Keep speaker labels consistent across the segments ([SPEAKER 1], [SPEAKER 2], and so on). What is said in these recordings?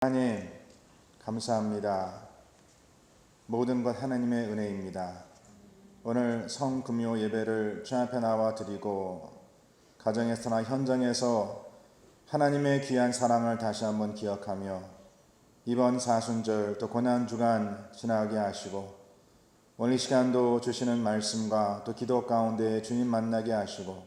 [SPEAKER 1] 하나님, 감사합니다. 모든 것 하나님의 은혜입니다. 오늘 성금요 예배를 주 앞에 나와 드리고 가정에서나 현장에서 하나님의 귀한 사랑을 다시 한번 기억하며 이번 사순절 또 고난주간 지나게 하시고 오늘 이 시간도 주시는 말씀과 또 기도 가운데 주님 만나게 하시고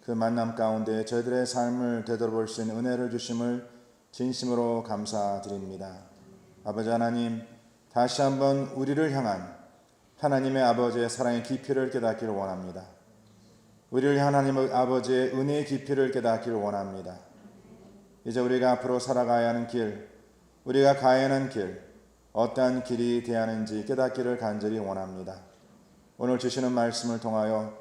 [SPEAKER 1] 그 만남 가운데 저희들의 삶을 되돌아볼 수 있는 은혜를 주심을 진심으로 감사드립니다. 아버지 하나님, 다시 한번 우리를 향한 하나님의 아버지의 사랑의 깊이를 깨닫기를 원합니다. 우리를 향한 하나님의 아버지의 은혜의 깊이를 깨닫기를 원합니다. 이제 우리가 앞으로 살아가야 하는 길, 우리가 가야 하는 길, 어떠한 길이 되어야 하는지 깨닫기를 간절히 원합니다. 오늘 주시는 말씀을 통하여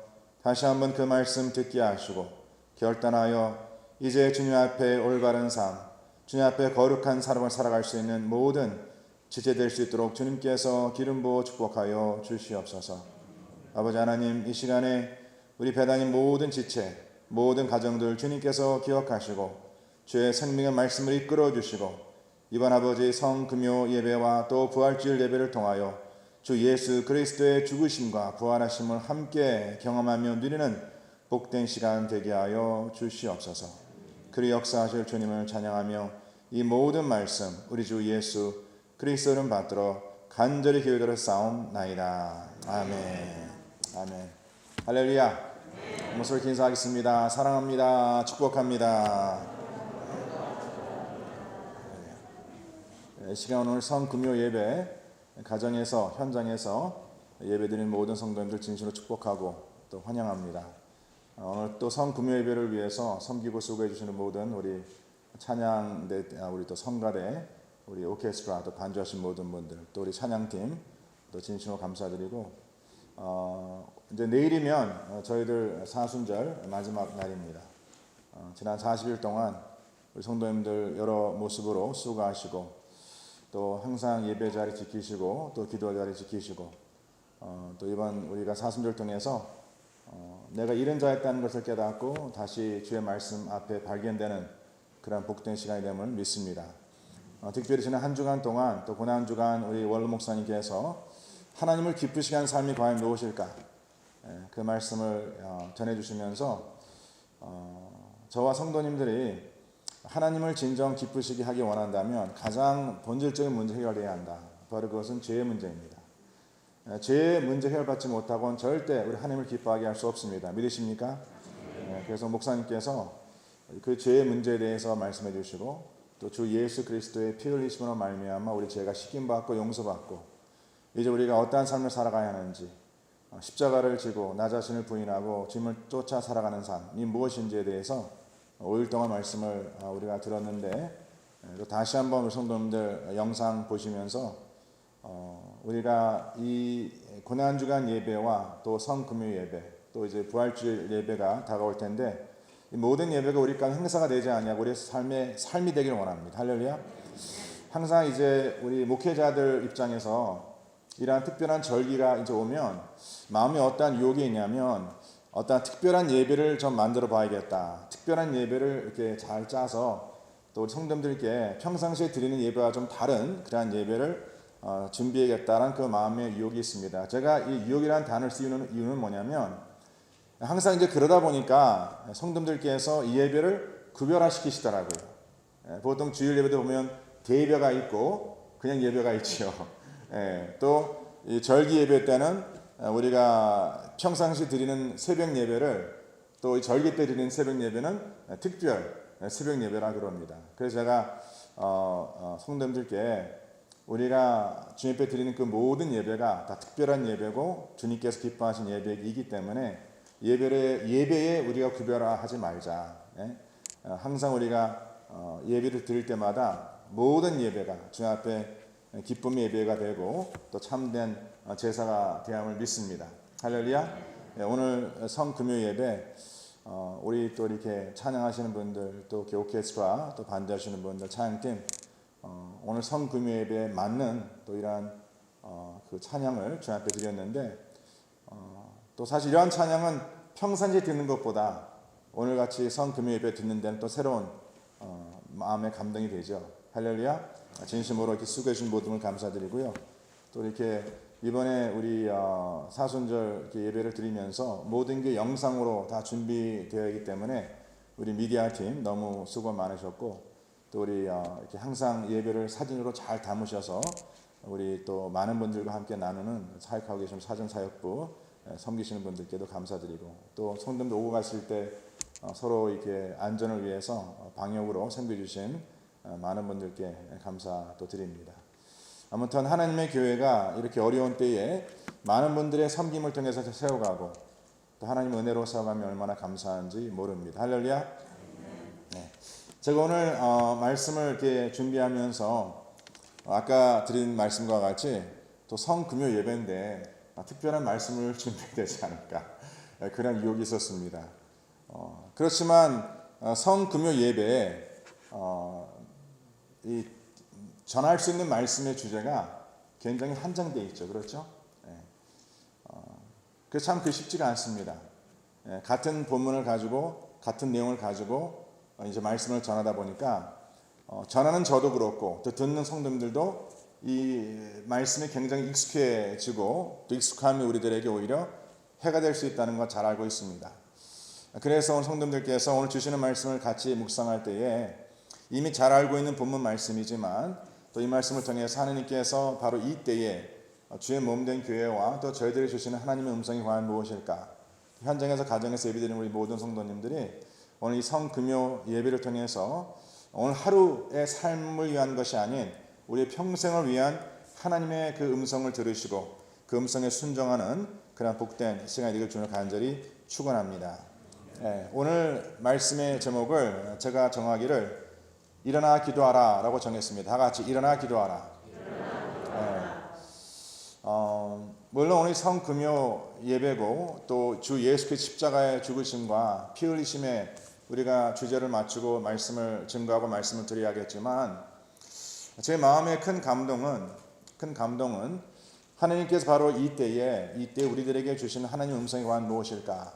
[SPEAKER 1] 다시 한번 그 말씀 듣게 하시고 결단하여 이제 주님 앞에 올바른 삶, 주님 앞에 거룩한 삶을 살아갈 수 있는 모든 지체될 수 있도록 주님께서 기름 부어 축복하여 주시옵소서. 아버지 하나님, 이 시간에 우리 배당인 모든 지체, 모든 가정들 주님께서 기억하시고 주의 생명의 말씀을 이끌어 주시고 이번 아버지 성금요 예배와 또 부활주일 예배를 통하여 주 예수 그리스도의 죽으심과 부활하심을 함께 경험하며 누리는 복된 시간 되게 하여 주시옵소서. 그리 역사하실 주님을 찬양하며 이 모든 말씀 우리 주 예수 그리스도 이름 받들어 간절히 기도를 싸움나이다. 아멘. 아멘. 할렐루야. 목소리 인사하겠습니다. 사랑합니다. 축복합니다. 시간 오늘 성금요 예배 가정에서 현장에서 예배드리는 모든 성도님들 진심으로 축복하고 또 환영합니다. 오늘 또 성금요 예배를 위해서 섬기고 수고해 주시는 모든 우리 찬양대 우리 또 성가대 우리 오케스트라 또 반주하신 모든 분들 또 우리 찬양팀 또 진심으로 감사드리고 이제 내일이면 저희들 사순절 마지막 날입니다. 지난 40일 동안 우리 성도님들 여러 모습으로 수고하시고 또 항상 예배 자리 지키시고 또 기도 자리 지키시고 또 이번 우리가 사순절 통해서 내가 이런 자였다는 것을 깨닫고 다시 주의 말씀 앞에 발견되는 그런 복된 시간이 됨을 믿습니다. 특별히 지난 한 주간 동안 또 고난주간 우리 원로 목사님께서 하나님을 기쁘시게 하는 삶이 과연 무엇일까 그 말씀을 전해주시면서 저와 성도님들이 하나님을 진정 기쁘시게 하기 원한다면 가장 본질적인 문제 해결해야 한다. 바로 그것은 죄의 문제입니다. 죄의 문제 해결받지 못하고는 절대 우리 하나님을 기뻐하게 할 수 없습니다. 믿으십니까? 그래서 목사님께서 그 죄의 문제에 대해서 말씀해 주시고 또 주 예수 그리스도의 피 흘리심으로 말미암아 우리 죄가 씻김받고 용서받고 이제 우리가 어떠한 삶을 살아가야 하는지 십자가를 지고 나 자신을 부인하고 주님을 쫓아 살아가는 삶이 무엇인지에 대해서 5일 동안 말씀을 우리가 들었는데 또 다시 한번 우리 성도님들 영상 보시면서 우리가 이 고난주간 예배와 또 성금요 예배 또 이제 부활주일 예배가 다가올 텐데 이 모든 예배가 우리 가운데 행사가 되지 않냐고 우리의 삶이 되기를 원합니다. 할렐루야. 항상 이제 우리 목회자들 입장에서 이러한 특별한 절기가 이제 오면 마음에 어떠한 유혹이 있냐면 어떠한 특별한 예배를 좀 만들어 봐야겠다. 특별한 예배를 이렇게 잘 짜서 또 우리 성도님들께 평상시에 드리는 예배와 좀 다른 그러한 예배를 준비해야겠다는 그 마음의 유혹이 있습니다. 제가 이 유혹이라는 단어를 쓰는 이유는 뭐냐면 항상 이제 그러다 보니까 성도님들께서 이 예배를 구별화시키시더라고요. 보통 주일 예배도 보면 대예배가 있고 그냥 예배가 있죠. 또 이 절기 예배 때는 우리가 평상시 드리는 새벽 예배를 또 이 절기 때 드리는 새벽 예배는 특별 새벽 예배라 그럽니다. 그래서 제가 성도님들께 우리가 주님 앞에 드리는 그 모든 예배가 다 특별한 예배고 주님께서 기뻐하신 예배이기 때문에 예배에 우리가 구별화하지 말자. 항상 우리가 예배를 드릴 때마다 모든 예배가 주님 앞에 기쁨의 예배가 되고 또 참된 제사가 되함을 믿습니다. 할렐루야. 오늘 성금요 예배 우리 또 이렇게 찬양하시는 분들 또 오케스트라 또 반주하시는 분들 찬양팀 오늘 성금요 예배에 맞는 또 이러한 그 찬양을 주님 앞에 드렸는데 또 사실 이러한 찬양은 평상시에 듣는 것보다 오늘같이 성금요 예배 듣는 데는 또 새로운 마음의 감동이 되죠. 할렐루야. 진심으로 이렇게 수고해 주신 모든 분 감사드리고요. 또 이렇게 이번에 우리 사순절 이렇게 예배를 드리면서 모든 게 영상으로 다 준비되어 있기 때문에 우리 미디어 팀 너무 수고 많으셨고, 또 우리 이렇게 항상 예배를 사진으로 잘 담으셔서 우리 또 많은 분들과 함께 나누는 사역하고 계신 사전사역부 섬기시는 분들께도 감사드리고, 또 성도님들 오고 가실 때 서로 이렇게 안전을 위해서 방역으로 섬겨주신 많은 분들께 감사 또 드립니다. 아무튼 하나님의 교회가 이렇게 어려운 때에 많은 분들의 섬김을 통해서 세워가고 또 하나님 은혜로 세워가면 얼마나 감사한지 모릅니다. 할렐루야. 네. 제가 오늘 말씀을 이렇게 준비하면서 아까 드린 말씀과 같이 또 성금요 예배인데 특별한 말씀을 준비되지 않을까 그런 유혹이 있었습니다. 그렇지만 성금요 예배에 이 전할 수 있는 말씀의 주제가 굉장히 한정되어 있죠. 그렇죠? 그래서 참 쉽지가 않습니다. 같은 본문을 가지고 같은 내용을 가지고 이제 말씀을 전하다 보니까 전하는 저도 그렇고 또 듣는 성도님들도 이 말씀이 굉장히 익숙해지고 또 익숙함이 우리들에게 오히려 해가 될 수 있다는 걸 잘 알고 있습니다. 그래서 오늘 성도님들께서 오늘 주시는 말씀을 같이 묵상할 때에 이미 잘 알고 있는 본문 말씀이지만 또 이 말씀을 통해서 하나님께서 바로 이 때에 주의 몸된 교회와 또 저희들이 주시는 하나님의 음성이 과연 무엇일까? 현장에서 가정에서 예배드리는 우리 모든 성도님들이 오늘 이 성금요 예배를 통해서 오늘 하루의 삶을 위한 것이 아닌 우리의 평생을 위한 하나님의 그 음성을 들으시고 그 음성에 순종하는 그런 복된 시간이 되길 주님을 간절히 축원합니다. 오늘 말씀의 제목을 제가 정하기를 일어나 기도하라 라고 정했습니다. 다 같이 일어나 기도하라. 물론 오늘 성금요 예배고 또 주 예수께서 십자가의 죽으심과 피 흘리심에 우리가 주제를 맞추고 말씀을 증거하고 말씀을 드려야겠지만 제 마음의 큰 감동은 하나님께서 바로 이때 우리들에게 주시는 하나님의 음성이 과연 무엇일까?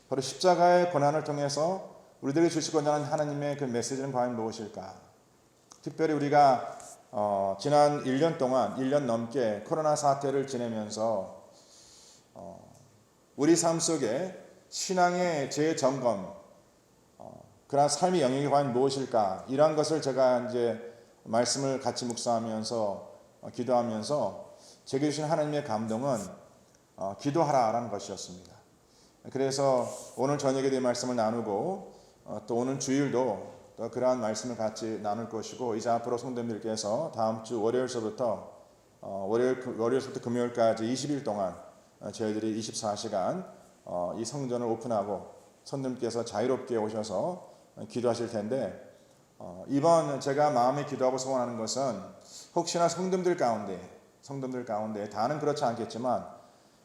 [SPEAKER 1] 바로 십자가의 고난을 통해서 우리들에게 주시고자 하는 하나님의 그 메시지는 과연 무엇일까? 특별히 우리가 지난 1년 동안 1년 넘게 코로나 사태를 지내면서 우리 삶 속에 신앙의 재점검, 그러한 삶의 영역이 과연 무엇일까? 이러한 것을 제가 이제 말씀을 같이 묵상하면서 기도하면서 제게 주신 하나님의 감동은 기도하라라는 것이었습니다. 그래서 오늘 저녁에 대해 말씀을 나누고 또 오늘 주일도 또 그러한 말씀을 같이 나눌 것이고 이제 앞으로 성도님들께서 다음 주 월요일서부터 금요일까지 20일 동안 저희들이 24시간 이 성전을 오픈하고 성도님께서 자유롭게 오셔서 기도하실 텐데 이번 제가 마음에 기도하고 소원하는 것은 혹시나 성도님들 가운데 다는 그렇지 않겠지만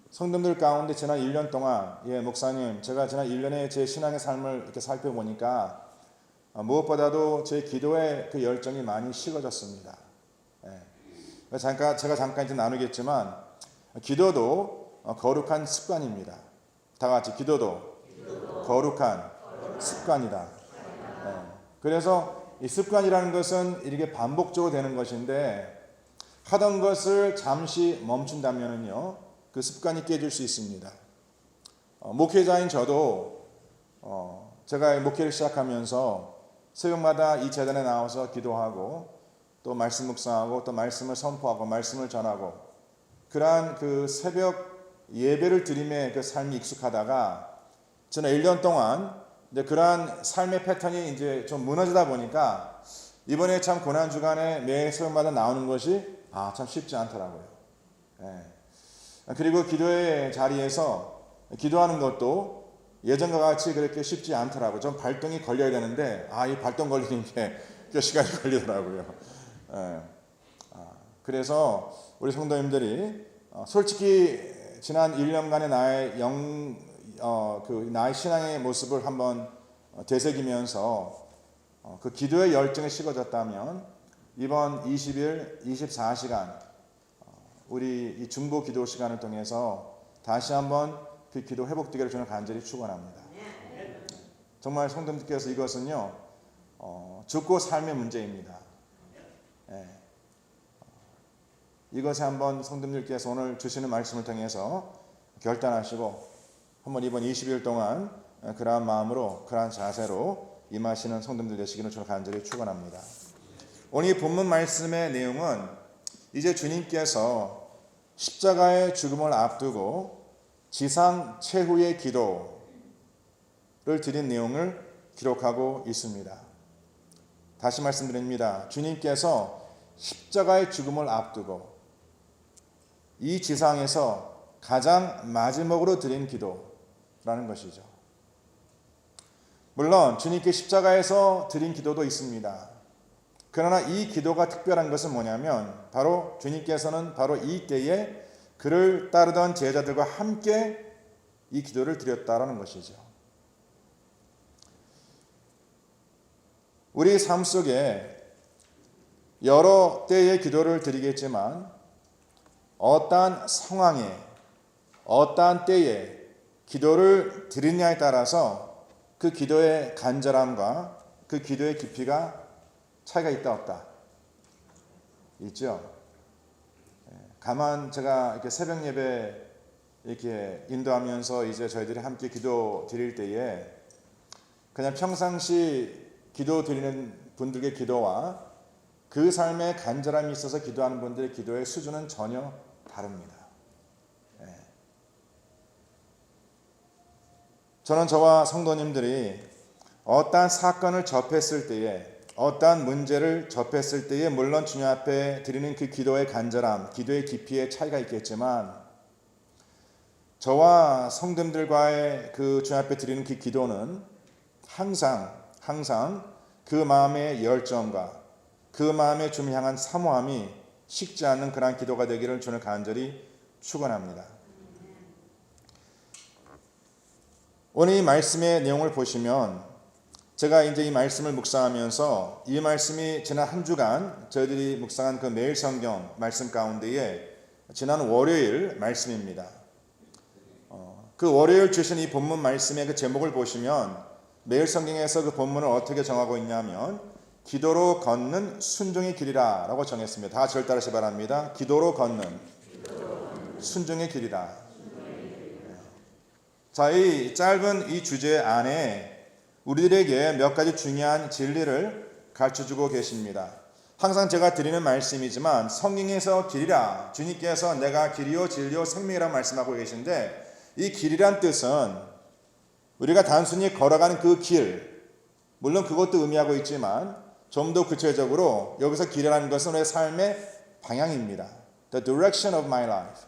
[SPEAKER 1] 성도님들 가운데 지난 1년 동안 목사님 제가 지난 1년의 제 신앙의 삶을 이렇게 살펴보니까 무엇보다도 제 기도의 그 열정이 많이 식어졌습니다. 제가 잠깐 이제 나누겠지만 기도도 거룩한 습관입니다. 다 같이 기도도 거룩한 습관이다. 그래서 이 습관이라는 것은 이렇게 반복적으로 되는 것인데 하던 것을 잠시 멈춘다면은요 그 습관이 깨질 수 있습니다. 목회자인 저도 제가 목회를 시작하면서 새벽마다 이 재단에 나와서 기도하고 또 말씀 묵상하고 또 말씀을 선포하고 말씀을 전하고 그러한 그 새벽 예배를 드림의 그 삶이 익숙하다가 저는 1년 동안 이제 그러한 삶의 패턴이 이제 좀 무너지다 보니까 이번에 참 고난 주간에 매 새벽마다 나오는 것이 참 쉽지 않더라고요. 그리고 기도의 자리에서 기도하는 것도 예전과 같이 그렇게 쉽지 않더라고요. 좀 발동이 걸려야 되는데 이 발동 걸리는 게 꽤 시간이 걸리더라고요. 그래서 우리 성도님들이 솔직히 지난 1년간의 나의 신앙의 모습을 한번 되새기면서 그 기도의 열정이 식어졌다면 이번 20일 24시간 우리 이 중보 기도 시간을 통해서 다시 한번 그 기도 회복되기를 저는 간절히 축원합니다. 정말 성도님들께서 이것은요 죽고 삶의 문제입니다. 예. 이것에 한번 성도님들께서 오늘 주시는 말씀을 통해서 결단하시고 한번 이번 20일 동안 그러한 마음으로 그러한 자세로 임하시는 성도님들 되시기를 저는 간절히 축원합니다. 오늘 이 본문 말씀의 내용은 이제 주님께서 십자가의 죽음을 앞두고 지상 최후의 기도를 드린 내용을 기록하고 있습니다. 다시 말씀드립니다. 주님께서 십자가의 죽음을 앞두고 이 지상에서 가장 마지막으로 드린 기도라는 것이죠. 물론 주님께 십자가에서 드린 기도도 있습니다. 그러나 이 기도가 특별한 것은 뭐냐면 바로 주님께서는 바로 이 때에 그를 따르던 제자들과 함께 이 기도를 드렸다라는 것이죠. 우리 삶 속에 여러 때의 기도를 드리겠지만 어떠한 상황에 어떠한 때에 기도를 드리냐에 따라서 그 기도의 간절함과 그 기도의 깊이가 차이가 있다 없다? 있죠. 가만 제가 이렇게 새벽 예배 이렇게 인도하면서 이제 저희들이 함께 기도 드릴 때에 그냥 평상시 기도 드리는 분들의 기도와 그 삶에 간절함이 있어서 기도하는 분들의 기도의 수준은 전혀 다릅니다. 저는 저와 성도님들이 어떠한 사건을 접했을 때에 어떠한 문제를 접했을 때에 물론 주님 앞에 드리는 그 기도의 간절함, 기도의 깊이에 차이가 있겠지만 저와 성도님들과의 그 주님 앞에 드리는 그 기도는 항상 그 마음의 열정과 그 마음의 주님 향한 사모함이 식지 않는 그러한 기도가 되기를 저는 간절히 축원합니다. 오늘 이 말씀의 내용을 보시면 제가 이제 이 말씀을 묵상하면서 이 말씀이 지난 한 주간 저희들이 묵상한 그 매일 성경 말씀 가운데에 지난 월요일 말씀입니다. 그 월요일 주신 이 본문 말씀의 그 제목을 보시면 매일 성경에서 그 본문을 어떻게 정하고 있냐면 기도로 걷는 순종의 길이라 라고 정했습니다. 다 절 따르시 바랍니다. 기도로 걷는 순종의 길이다. 자, 이 짧은 이 주제 안에 우리들에게 몇 가지 중요한 진리를 가르쳐주고 계십니다. 항상 제가 드리는 말씀이지만 성경에서 길이라 주님께서 내가 길이요 진리요 생명이라고 말씀하고 계신데 이 길이란 뜻은 우리가 단순히 걸어가는 그 길, 물론 그것도 의미하고 있지만 좀 더 구체적으로 여기서 길이라는 것은 우리의 삶의 방향입니다. The direction of my life.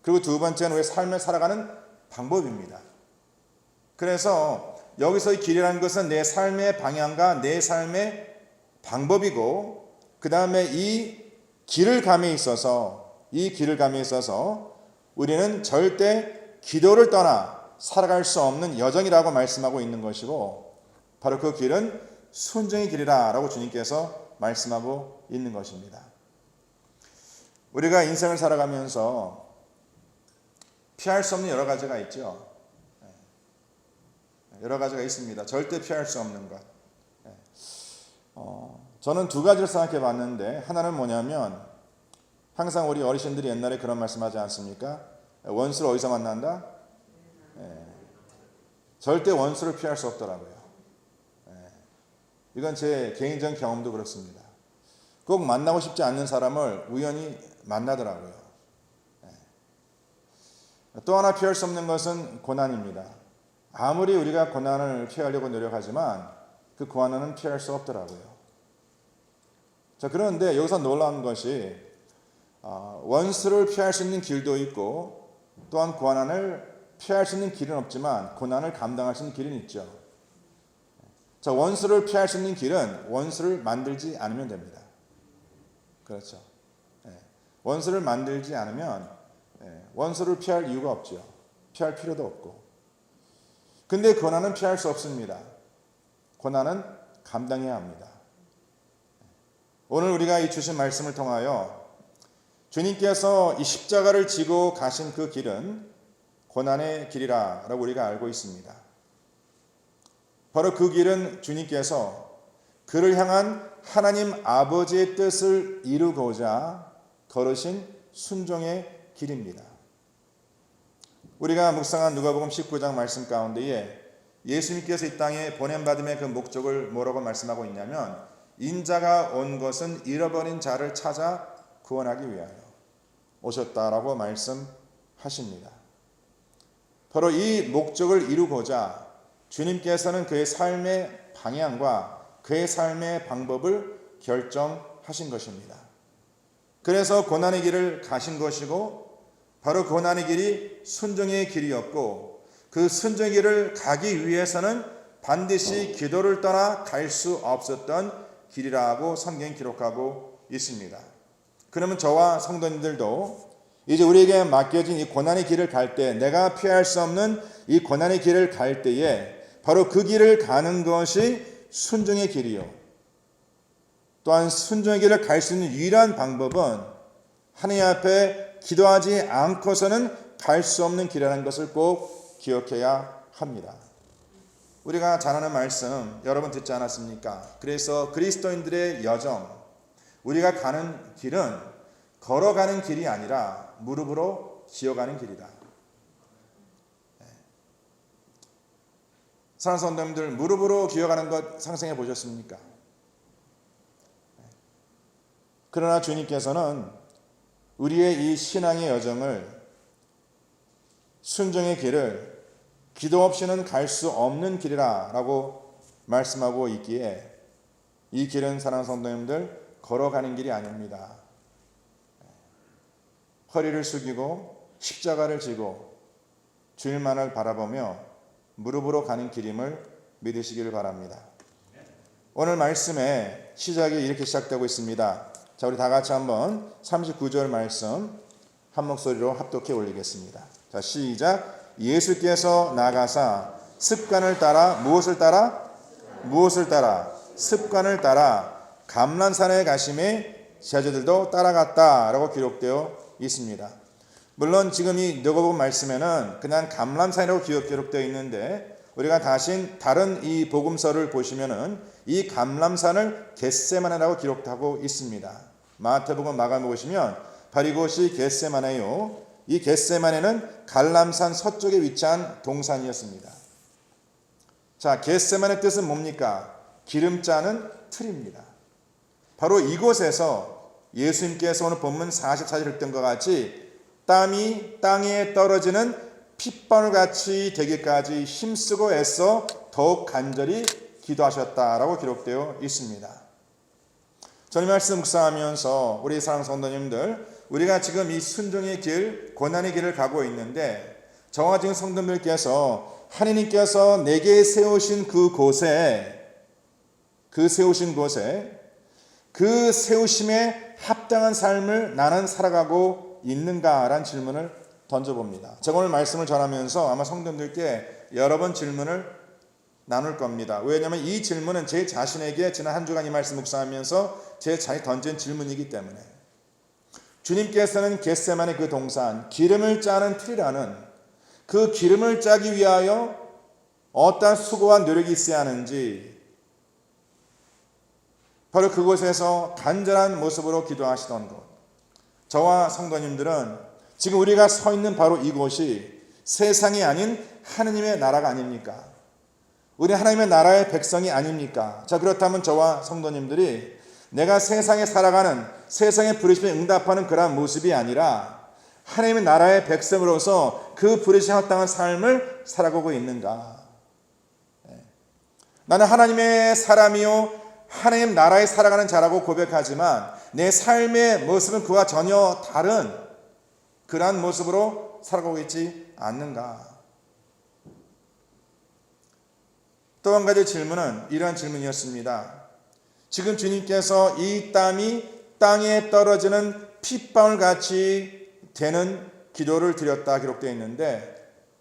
[SPEAKER 1] 그리고 두 번째는 우리의 삶을 살아가는 방법입니다. 그래서 여기서 이 길이라는 것은 내 삶의 방향과 내 삶의 방법이고 그 다음에 이 길을 감에 있어서 우리는 절대 기도를 떠나 살아갈 수 없는 여정이라고 말씀하고 있는 것이고 바로 그 길은 순종의 길이라 라고 주님께서 말씀하고 있는 것입니다. 우리가 인생을 살아가면서 피할 수 없는 여러 가지가 있죠. 여러 가지가 있습니다. 절대 피할 수 없는 것. 저는 두 가지를 생각해 봤는데 하나는 뭐냐면 항상 우리 어르신들이 옛날에 그런 말씀하지 않습니까? 원수를 어디서 만난다? 절대 원수를 피할 수 없더라고요. 이건 제 개인적인 경험도 그렇습니다. 꼭 만나고 싶지 않는 사람을 우연히 만나더라고요. 또 하나 피할 수 없는 것은 고난입니다. 아무리 우리가 고난을 피하려고 노력하지만 그 고난은 피할 수 없더라고요. 자, 그런데 여기서 놀라운 것이 원수를 피할 수 있는 길도 있고 또한 고난을 피할 수 있는 길은 없지만 고난을 감당할 수 있는 길은 있죠. 자, 원수를 피할 수 있는 길은 원수를 만들지 않으면 됩니다. 그렇죠. 원수를 만들지 않으면 원수를 피할 이유가 없죠. 피할 필요도 없고. 근데 고난은 피할 수 없습니다. 고난은 감당해야 합니다. 오늘 우리가 이 주신 말씀을 통하여 주님께서 이 십자가를 지고 가신 그 길은 고난의 길이라고 우리가 알고 있습니다. 바로 그 길은 주님께서 그를 향한 하나님 아버지의 뜻을 이루고자 걸으신 순종의 길입니다. 우리가 묵상한 누가복음 19장 말씀 가운데에 예수님께서 이 땅에 보냄받음의 그 목적을 뭐라고 말씀하고 있냐면 인자가 온 것은 잃어버린 자를 찾아 구원하기 위하여 오셨다라고 말씀하십니다. 바로 이 목적을 이루고자 주님께서는 그의 삶의 방향과 그의 삶의 방법을 결정하신 것입니다. 그래서 고난의 길을 가신 것이고 바로 고난의 길이 순종의 길이었고 그 순종의 길을 가기 위해서는 반드시 기도를 떠나 갈 수 없었던 길이라고 성경이 기록하고 있습니다. 그러면 저와 성도님들도 이제 우리에게 맡겨진 이 고난의 길을 갈 때 내가 피할 수 없는 이 고난의 길을 갈 때에 바로 그 길을 가는 것이 순종의 길이요. 또한 순종의 길을 갈 수 있는 유일한 방법은 하나님 앞에 기도하지 않고서는 갈 수 없는 길이라는 것을 꼭 기억해야 합니다. 우리가 잘 아는 말씀 여러 번 듣지 않았습니까? 그래서 그리스도인들의 여정, 우리가 가는 길은 걸어가는 길이 아니라 무릎으로 기어가는 길이다. 사랑하는 성도님들, 무릎으로 기어가는 것 상상해 보셨습니까? 그러나 주님께서는 우리의 이 신앙의 여정을, 순종의 길을 기도 없이는 갈 수 없는 길이라고 말씀하고 있기에 이 길은 사랑하는 성도님들 걸어가는 길이 아닙니다. 허리를 숙이고 십자가를 지고 주님만을 바라보며 무릎으로 가는 길임을 믿으시기를 바랍니다. 오늘 말씀의 시작이 이렇게 시작되고 있습니다. 자, 우리 다 같이 한번 39절 말씀 한 목소리로 합독해 올리겠습니다. 자, 시작. 예수께서 나가사 습관을 따라 무엇을 따라? 무엇을 따라? 습관을 따라 감람산에 가심에 제자들도 따라갔다라고 기록되어 있습니다. 물론 지금 이 누가복음 말씀에는 그냥 감람산이라고 기록되어 있는데 우리가 다른 이 복음서를 보시면은 이 감람산을 겟세마네라고 기록하고 있습니다. 마태복음, 마가복음 보시면 바로 이곳이 겟세마네요. 이 겟세마네는 갈람산 서쪽에 위치한 동산이었습니다. 자, 겟세마네 뜻은 뭡니까? 기름 짜는 틀입니다. 바로 이곳에서 예수님께서 오늘 본문 44절 했던 것 같이 땀이 땅에 떨어지는 핏방울같이 되기까지 힘쓰고 애써 더욱 간절히 기도하셨다라고 기록되어 있습니다. 저는 말씀 묵상하면서 우리 사랑하는 성도님들, 우리가 지금 이 순종의 길, 고난의 길을 가고 있는데 저와 지금 성도님들께서 하나님께서 내게 세우신 그곳에 그 세우심에 합당한 삶을 나는 살아가고 있는가라는 질문을 던져봅니다. 제가 오늘 말씀을 전하면서 아마 성도님들께 여러 번 질문을 나눌 겁니다. 왜냐하면 이 질문은 제 자신에게 지난 한 주간 이 말씀 묵상하면서 제 자신이 던진 질문이기 때문에 주님께서는 겟세마네 그 동산, 기름을 짜는 틀이라는 그 기름을 짜기 위하여 어떠한 수고와 노력이 있어야 하는지 바로 그곳에서 간절한 모습으로 기도하시던 것. 저와 성도님들은 지금 우리가 서 있는 바로 이곳이 세상이 아닌 하느님의 나라가 아닙니까? 우리 하나님의 나라의 백성이 아닙니까? 자, 그렇다면 저와 성도님들이 내가 세상에 살아가는 세상의 부르심에 응답하는 그러한 모습이 아니라 하나님의 나라의 백성으로서 그 부르심에 합당한 삶을 살아가고 있는가? 나는 하나님의 사람이요 하나님 나라에 살아가는 자라고 고백하지만 내 삶의 모습은 그와 전혀 다른 그러한 모습으로 살아가고 있지 않는가? 또 한 가지 질문은 이러한 질문이었습니다. 지금 주님께서 이 땀이 땅에 떨어지는 핏방울같이 되는 기도를 드렸다 기록되어 있는데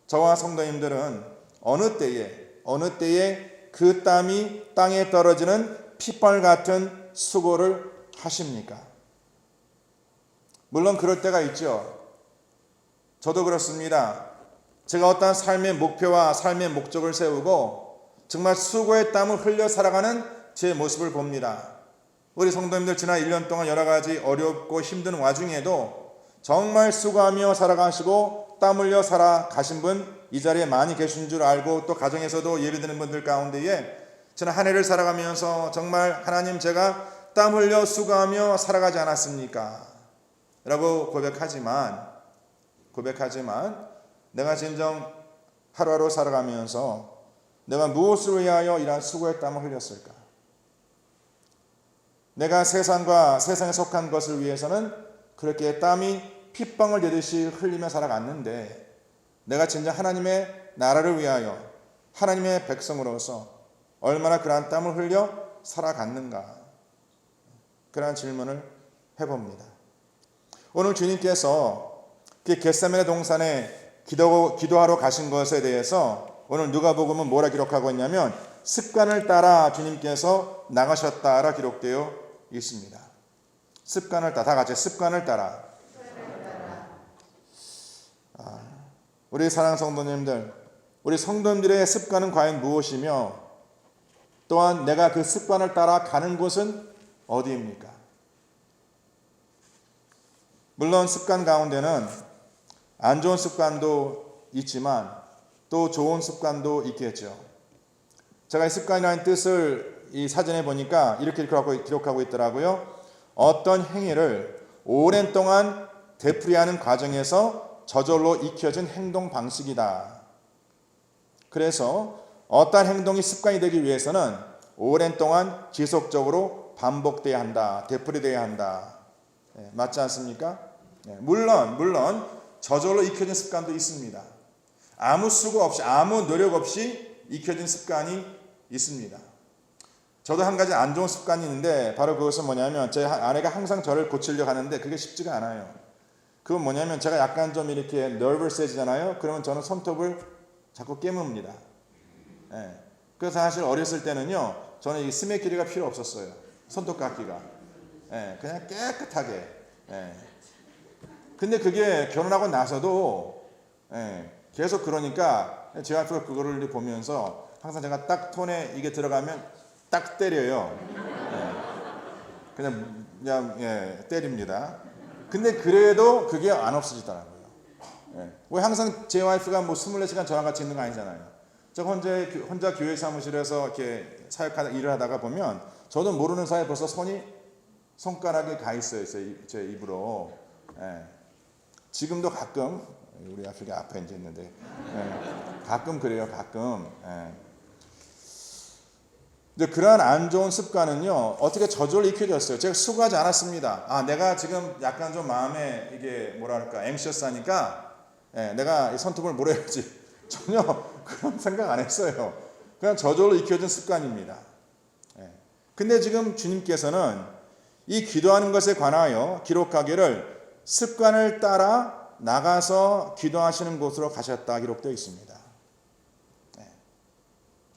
[SPEAKER 1] 저와 성도님들은 어느 때에 그 땀이 땅에 떨어지는 핏방울 같은 수고를 하십니까? 물론 그럴 때가 있죠. 저도 그렇습니다. 제가 어떠한 삶의 목표와 삶의 목적을 세우고 정말 수고의 땀을 흘려 살아가는 제 모습을 봅니다. 우리 성도님들 지난 1년 동안 여러 가지 어렵고 힘든 와중에도 정말 수고하며 살아가시고 땀 흘려 살아가신 분 이 자리에 많이 계신 줄 알고, 또 가정에서도 예배드리는 분들 가운데에 지난 한 해를 살아가면서 정말 하나님, 제가 땀 흘려 수고하며 살아가지 않았습니까? 라고 고백하지만 내가 진정 하루하루 살아가면서 내가 무엇을 위하여 이러한 수고의 땀을 흘렸을까? 내가 세상과 세상에 속한 것을 위해서는 그렇게 땀이 핏방울 되듯이 흘리며 살아갔는데, 내가 진짜 하나님의 나라를 위하여 하나님의 백성으로서 얼마나 그러한 땀을 흘려 살아갔는가? 그러한 질문을 해봅니다. 오늘 주님께서 그 겟세마네 동산에 기도하러 가신 것에 대해서 오늘 누가복음은 뭐라 기록하고 있냐면, 습관을 따라 주님께서 나가셨다라 기록되어 있습니다. 습관을 따라, 다 같이 습관을 따라. 우리 사랑하는 성도님들, 우리 성도님들의 습관은 과연 무엇이며, 또한 내가 그 습관을 따라 가는 곳은 어디입니까? 물론 습관 가운데는 안 좋은 습관도 있지만 또 좋은 습관도 있겠죠. 제가 이 습관이라는 뜻을 이 사전에 보니까 이렇게 기록하고 있더라고요. 어떤 행위를 오랜 동안 되풀이하는 과정에서 저절로 익혀진 행동 방식이다. 그래서 어떤 행동이 습관이 되기 위해서는 오랜 동안 지속적으로 반복돼야 한다, 되풀이돼야 한다. 맞지 않습니까? 물론 저절로 익혀진 습관도 있습니다. 아무 수고 없이, 아무 노력 없이 익혀진 습관이 있습니다. 저도 한 가지 안 좋은 습관이 있는데, 바로 그것은 뭐냐면, 제 아내가 항상 저를 고치려고 하는데 그게 쉽지가 않아요. 그건 뭐냐면, 제가 약간 좀 이렇게 nervous해지잖아요. 그러면 저는 손톱을 자꾸 깨뭅니다. 그래서 사실 어렸을 때는요, 저는 이 스매키리가 필요 없었어요. 손톱 깎기가. 그냥 깨끗하게. 근데 그게 결혼하고 나서도 계속 그러니까 제 앞에서 그거를 보면서 항상 제가 딱 톤에 이게 들어가면 딱 때려요. 그냥 때립니다. 근데 그래도 그게 안 없어지더라고요. 왜 항상 제 와이프가 뭐 24시간 저랑 같이 있는 거 아니잖아요. 제가 혼자 교회 사무실에서 이렇게 사역하다 일을 하다가 보면 저도 모르는 사이에 벌써 손가락이 가 있어요. 제 입으로. 지금도 가끔, 우리 앞에 이제 있는데, 가끔 그래요, 가끔. 근데 그러한 안 좋은 습관은요, 어떻게 저절로 익혀졌어요. 제가 수고하지 않았습니다. 내가 지금 약간 좀 마음에 이게 뭐랄까, 앵셔스하니까, 내가 이 손톱을 물어야지. 전혀 그런 생각 안 했어요. 그냥 저절로 익혀진 습관입니다. 근데 지금 주님께서는 이 기도하는 것에 관하여 기록하기를 습관을 따라 나가서 기도하시는 곳으로 가셨다 기록되어 있습니다.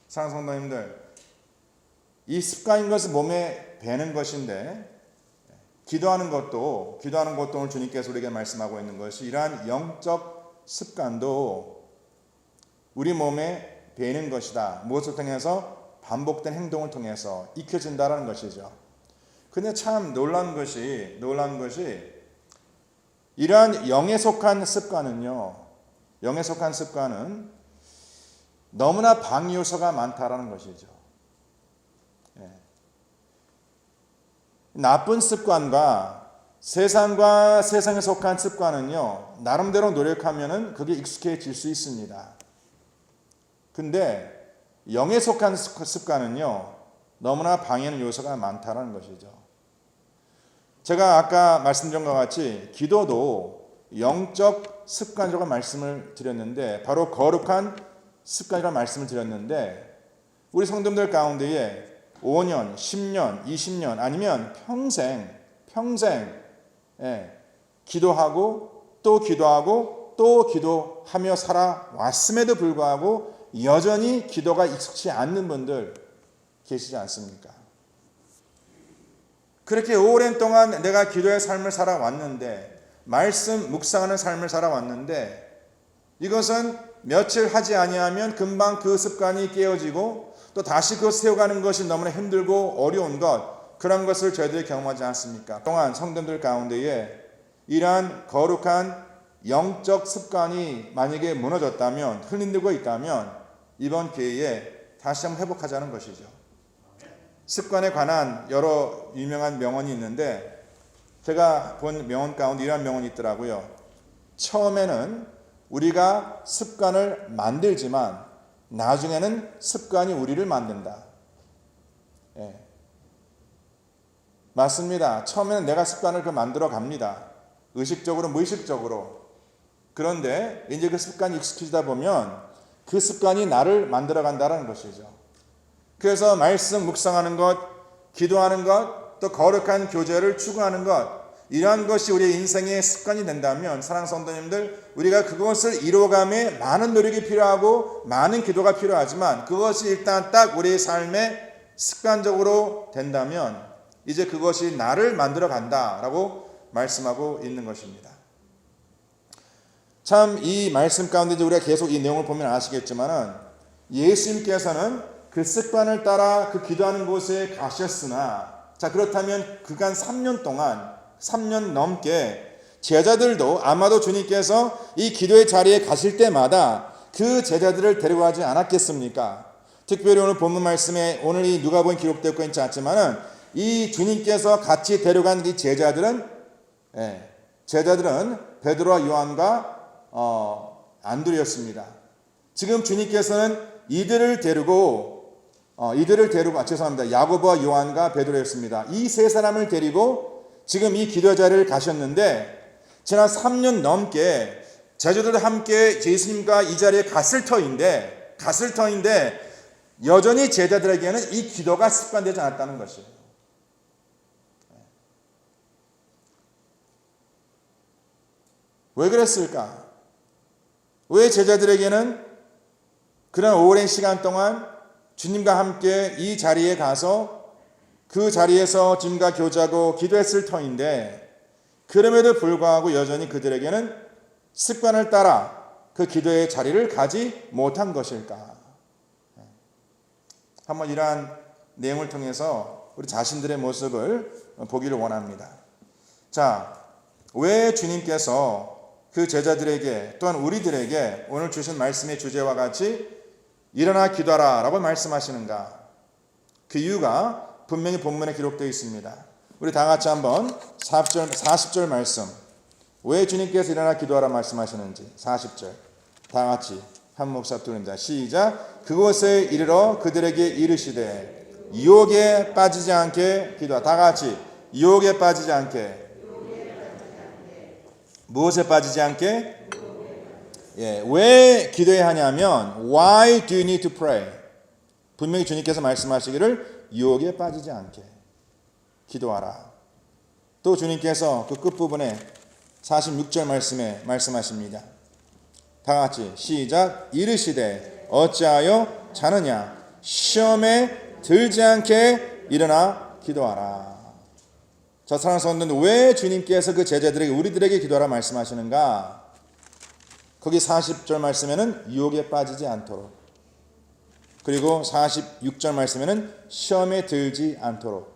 [SPEAKER 1] 사랑하는 성도님들, 이 습관인 것은 몸에 배는 것인데, 기도하는 것도 오늘 주님께서 우리에게 말씀하고 있는 것이, 이러한 영적 습관도 우리 몸에 배는 것이다. 무엇을 통해서? 반복된 행동을 통해서 익혀진다라는 것이죠. 근데 참 놀라운 것이 이러한 영에 속한 습관은 너무나 방해 요소가 많다라는 것이죠. 나쁜 습관과 세상에 속한 습관은요, 나름대로 노력하면은 그게 익숙해질 수 있습니다. 근데 영에 속한 습관은요, 너무나 방해하는 요소가 많다는 것이죠. 제가 아까 말씀드린 것 같이 기도도 영적 습관이라고 말씀을 드렸는데, 바로 거룩한 습관이라고 말씀을 드렸는데, 우리 성도들 가운데에 5년, 10년, 20년 아니면 평생 기도하고 또 기도하며 살아왔음에도 불구하고 여전히 기도가 익숙치 않는 분들 계시지 않습니까? 그렇게 오랜 동안 내가 기도의 삶을 살아왔는데, 말씀 묵상하는 삶을 살아왔는데, 이것은 며칠 하지 아니하면 금방 그 습관이 깨어지고, 또 다시 그것 세워가는 것이 너무나 힘들고 어려운 것, 그런 것을 저희들이 경험하지 않습니까? 또한 성도들 가운데에 이러한 거룩한 영적 습관이 만약에 무너졌다면, 흔들리고 있다면 이번 기회에 다시 한번 회복하자는 것이죠. 습관에 관한 여러 유명한 명언이 있는데 제가 본 명언 가운데 이러한 명언이 있더라고요. 처음에는 우리가 습관을 만들지만 나중에는 습관이 우리를 만든다. 예. 맞습니다. 처음에는 내가 습관을 만들어 갑니다. 의식적으로 무의식적으로. 그런데 이제 그 습관이 익숙해지다 보면 그 습관이 나를 만들어 간다는 것이죠. 그래서 말씀 묵상하는 것, 기도하는 것, 또 거룩한 교제를 추구하는 것, 이러한 것이 우리의 인생의 습관이 된다면 사랑하는 성도님들, 우리가 그것을 이루어감에 많은 노력이 필요하고 많은 기도가 필요하지만 그것이 일단 딱 우리의 삶에 습관적으로 된다면 이제 그것이 나를 만들어 간다라고 말씀하고 있는 것입니다. 참 이 말씀 가운데 이제 우리가 계속 이 내용을 보면 아시겠지만은 예수님께서는 그 습관을 따라 그 기도하는 곳에 가셨으나, 자 그렇다면 그간 3년 동안 3년 넘게 제자들도 아마도 주님께서 이 기도의 자리에 가실 때마다 그 제자들을 데려가지 않았겠습니까? 특별히 오늘 본문 말씀에 오늘 이 누가복음에 기록되고 있지 않지만은 이 주님께서 같이 데려간 이 제자들은 베드로와 요한과 안드레였습니다. 지금 주님께서는 이들을 데리고 야고보와 요한과 베드로였습니다. 이 세 사람을 데리고 지금 이 기도 자리를 가셨는데 지난 3년 넘게 제자들과 함께 예수님과 이 자리에 갔을 터인데 여전히 제자들에게는 이 기도가 습관되지 않았다는 것이에요. 왜 그랬을까? 왜 제자들에게는 그런 오랜 시간 동안 주님과 함께 이 자리에 가서 그 자리에서 주님과 교제하고 기도했을 터인데 그럼에도 불구하고 여전히 그들에게는 습관을 따라 그 기도의 자리를 가지 못한 것일까? 한번 이러한 내용을 통해서 우리 자신들의 모습을 보기를 원합니다. 자, 왜 주님께서 그 제자들에게 또한 우리들에게 오늘 주신 말씀의 주제와 같이 일어나 기도하라 라고 말씀하시는가? 그 이유가 분명히 본문에 기록되어 있습니다. 우리 다 같이 한번 40절 말씀, 왜 주님께서 일어나 기도하라 말씀하시는지 40절 다 같이 한 목소리 부릅니다. 시작. 그곳에 이르러 그들에게 이르시되 유혹에 빠지지 않게 기도하라. 다 같이 유혹에 빠지지 않게. 무엇에 빠지지 않게? 왜 기도해야 하냐면 Why do you need to pray? 분명히 주님께서 말씀하시기를 유혹에 빠지지 않게 기도하라. 또 주님께서 그 끝부분에 46절 말씀에 말씀하십니다. 다 같이 시작. 이르시되 어찌하여 자느냐? 시험에 들지 않게 일어나 기도하라. 자, 사랑하는 성도들, 왜 주님께서 그 제자들에게 우리들에게 기도하라 말씀하시는가? 거기 40절 말씀에는 유혹에 빠지지 않도록, 그리고 46절 말씀에는 시험에 들지 않도록.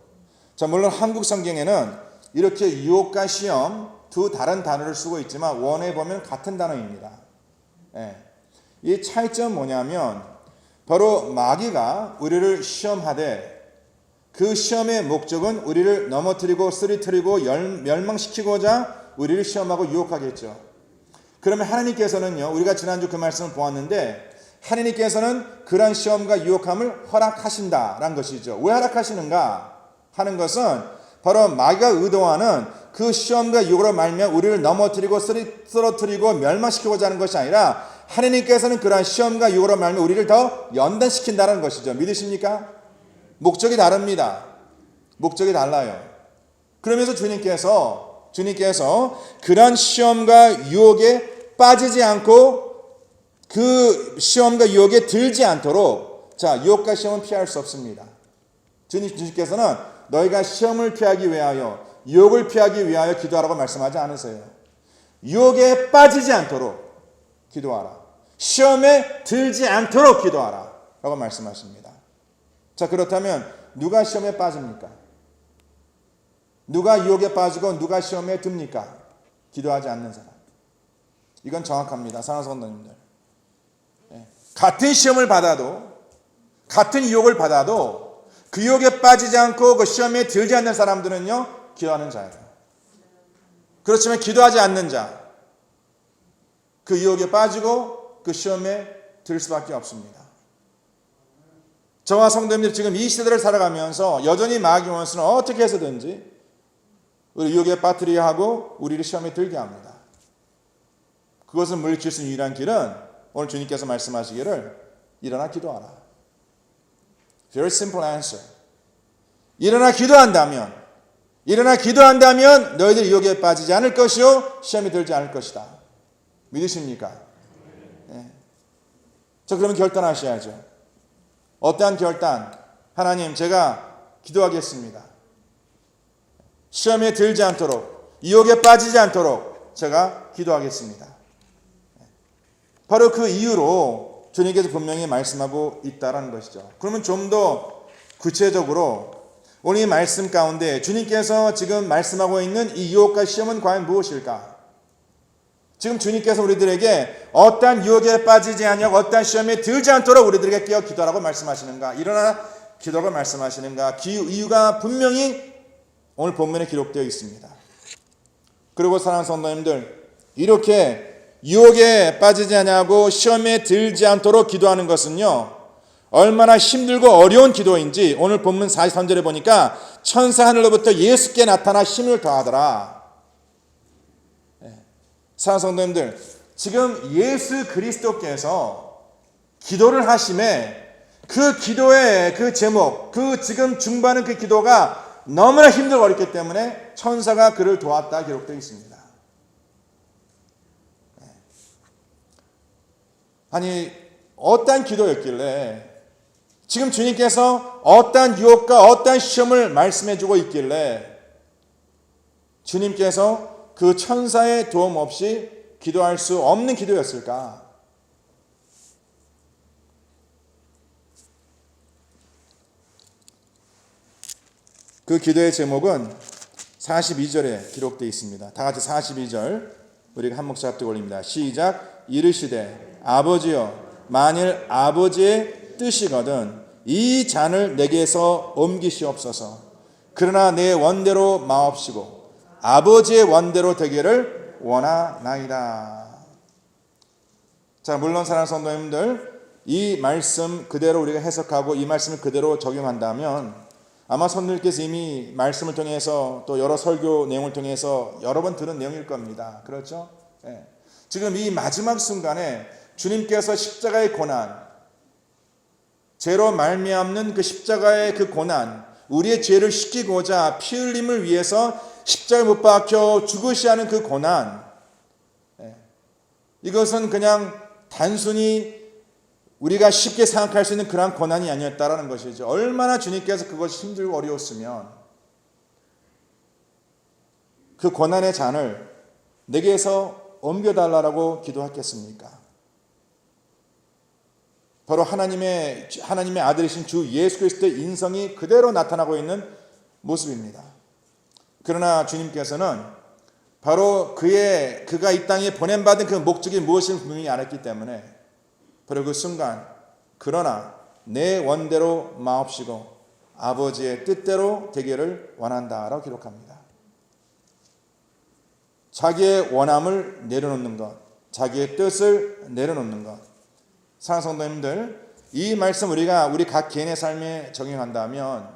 [SPEAKER 1] 자, 물론 한국 성경에는 이렇게 유혹과 시험 두 다른 단어를 쓰고 있지만 원어에 보면 같은 단어입니다. 이 차이점 뭐냐면 바로 마귀가 우리를 시험하되 그 시험의 목적은 우리를 넘어뜨리고 쓰러뜨리고 멸망시키고자 우리를 시험하고 유혹하겠죠. 그러면 하나님께서는요, 우리가 지난주 그 말씀을 보았는데 하나님께서는 그런 시험과 유혹함을 허락하신다라는 것이죠. 왜 허락하시는가 하는 것은 바로 마귀가 의도하는 그 시험과 유혹으로 말미암아 우리를 넘어뜨리고 쓰러뜨리고 멸망시키고자 하는 것이 아니라 하나님께서는 그러한 시험과 유혹으로 말미암아 우리를 더 연단시킨다는 것이죠. 믿으십니까? 목적이 다릅니다. 목적이 달라요. 그러면서 주님께서 그런 시험과 유혹에 빠지지 않고 그 시험과 유혹에 들지 않도록, 자, 유혹과 시험은 피할 수 없습니다. 주님께서는 너희가 시험을 피하기 위하여, 유혹을 피하기 위하여 기도하라고 말씀하지 않으세요. 유혹에 빠지지 않도록 기도하라. 시험에 들지 않도록 기도하라 라고 말씀하십니다. 자, 그렇다면 누가 시험에 빠집니까? 누가 유혹에 빠지고 누가 시험에 듭니까? 기도하지 않는 사람. 이건 정확합니다. 사랑하는 성도님들. 같은 시험을 받아도, 같은 유혹을 받아도 그 유혹에 빠지지 않고 그 시험에 들지 않는 사람들은요, 기도하는 자예요. 그렇지만 기도하지 않는 자, 그 유혹에 빠지고 그 시험에 들 수밖에 없습니다. 저와 성도님들 지금 이 시대를 살아가면서 여전히 마귀 원수는 어떻게 해서든지 우리 유혹에 빠뜨리게 하고 우리를 시험에 들게 합니다. 그것을 물리칠 수 있는 유일한 길은 오늘 주님께서 말씀하시기를 일어나 기도하라. Very simple answer. 일어나 기도한다면 너희들이 유혹에 빠지지 않을 것이요 시험에 들지 않을 것이다. 믿으십니까? 네. 자, 그러면 결단하셔야죠. 어떠한 결단? 하나님, 제가 기도하겠습니다. 시험에 들지 않도록, 유혹에 빠지지 않도록 제가 기도하겠습니다. 바로 그 이유로 주님께서 분명히 말씀하고 있다는 것이죠. 그러면 좀 더 구체적으로 오늘 이 말씀 가운데 주님께서 지금 말씀하고 있는 이 유혹과 시험은 과연 무엇일까? 지금 주님께서 우리들에게 어떠한 유혹에 빠지지 않냐고, 어떠한 시험에 들지 않도록 우리들에게 깨어 기도하라고 말씀하시는가? 일어나 기도하라고 말씀하시는가? 그 이유가 분명히 오늘 본문에 기록되어 있습니다. 그리고 사랑하는 성도님들, 이렇게 유혹에 빠지지 않냐고 시험에 들지 않도록 기도하는 것은요, 얼마나 힘들고 어려운 기도인지 오늘 본문 43절에 보니까 천사 하늘로부터 예수께 나타나 힘을 더하더라. 사랑하는 성도님들, 지금 예수 그리스도께서 기도를 하심에 그 기도의 그 제목, 그 지금 중반은 그 기도가 너무나 힘들고 어렵기 때문에 천사가 그를 도왔다 기록되어 있습니다. 아니, 어떠한 기도였길래 지금 주님께서 어떠한 유혹과 어떠한 시험을 말씀해주고 있길래 주님께서 그 천사의 도움 없이 기도할 수 없는 기도였을까? 그 기도의 제목은 42절에 기록되어 있습니다. 다 같이 42절 우리가 한 목소리 앞뒤 올립니다. 시작. 이르시되 아버지여, 만일 아버지의 뜻이거든 이 잔을 내게서 옮기시옵소서. 그러나 내 원대로 마옵시고 아버지의 원대로 되기를 원하나이다. 자, 물론 사랑하는 성도님들, 이 말씀 그대로 우리가 해석하고 이 말씀을 그대로 적용한다면 아마 성도님께서 이미 말씀을 통해서 또 여러 설교 내용을 통해서 여러 번 들은 내용일 겁니다. 그렇죠? 네. 지금 이 마지막 순간에 주님께서 십자가의 고난, 죄로 말미암는 그 십자가의 그 고난, 우리의 죄를 씻기고자 피 흘림을 위해서 십자가에 못 박혀 죽으셔야 하는 그 고난, 이것은 그냥 단순히 우리가 쉽게 생각할 수 있는 그러한 고난이 아니었다라는 것이죠. 얼마나 주님께서 그것이 힘들고 어려웠으면 그 고난의 잔을 내게서 옮겨달라고 기도했겠습니까? 바로 하나님의 아들이신 주 예수 그리스도의 인성이 그대로 나타나고 있는 모습입니다. 그러나 주님께서는 바로 그가 이 땅에 보냄받은 그 목적이 무엇인지 분명히 알았기 때문에 바로 그 순간, 그러나 내 원대로 마옵시고 아버지의 뜻대로 되기를 원한다라고 기록합니다. 자기의 원함을 내려놓는 것, 자기의 뜻을 내려놓는 것. 사랑하는 성도님들, 이 말씀 우리 각 개인의 삶에 적용한다면